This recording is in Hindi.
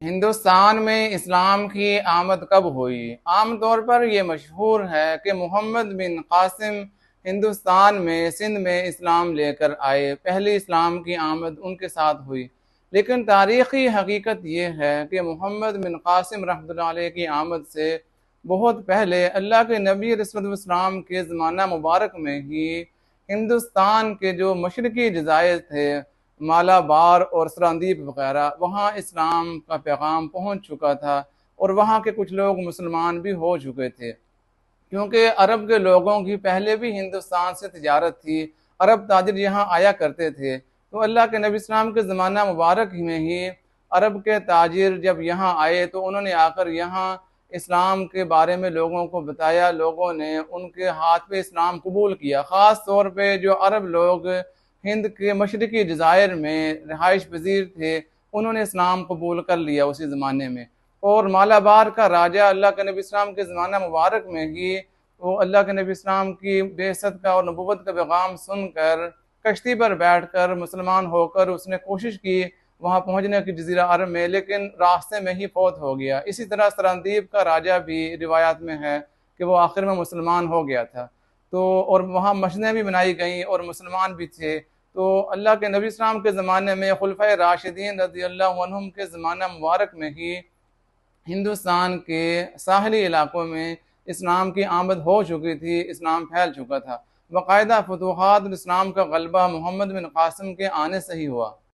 हिंदुस्तान में इस्लाम की आमद कब हुई? आम तौर पर यह मशहूर है कि मोहम्मद बिन कासिम हिंदुस्तान में सिंध में इस्लाम लेकर आए। पहली इस्लाम की आमद उनके साथ हुई। लेकिन तारीख़ी हकीकत यह है कि मोहम्मद बिन कासिम रहमतुल्लाह अलैह की आमद से बहुत पहले अल्लाह के नबी अलैहिस्सलाम के ज़माना मुबारक में ही हिंदुस्तान के जो मशरकी जज़ायर थे, मालाबार और सरांदीप वगैरह, वहाँ इस्लाम का पैगाम पहुँच चुका था और वहाँ के कुछ लोग मुसलमान भी हो चुके थे। क्योंकि अरब के लोगों की पहले भी हिंदुस्तान से तिजारत थी, अरब ताजिर यहाँ आया करते थे। तो अल्लाह के नबी इस्लाम के ज़माना मुबारक में ही अरब के ताजिर जब यहाँ आए तो उन्होंने आकर यहाँ इस्लाम के बारे में लोगों को बताया। लोगों ने उनके हाथ पे इस्लाम कबूल किया। ख़ास तौर पे जो अरब लोग हिंद के मशरकी जज़ायर में रहाइश पजीर थे, उन्होंने इस्लाम कबूल कर लिया उसी ज़माने में। और मालाबार का राजा अल्लाह के नबी इस्लाम के ज़माना मुबारक में ही वो अल्लाह के नबी इस्लाम की बेइज्जत का और नबूवत का पैगाम सुनकर कश्ती पर बैठकर मुसलमान होकर उसने कोशिश की वहाँ पहुँचने की जज़ीरा अरब में, लेकिन रास्ते में ही फौत हो गया। इसी तरह सरांदीप का राजा भी रिवायात में है कि वो आखिर में मुसलमान हो गया था। तो और वहाँ मस्जिदें भी बनाई गईं और मुसलमान भी थे। तो अल्लाह के नबी इस्लाम के ज़माने में खुलफ़ाए राशिदीन रज़ियल्लाहु अन्हुम के ज़माना मुबारक में ही हिंदुस्तान के साहली इलाकों में इस्लाम की आमद हो चुकी थी, इस्लाम फैल चुका था। बाकायदा फतूहात इस्लाम का गलबा मोहम्मद बिन कासिम के आने से ही हुआ।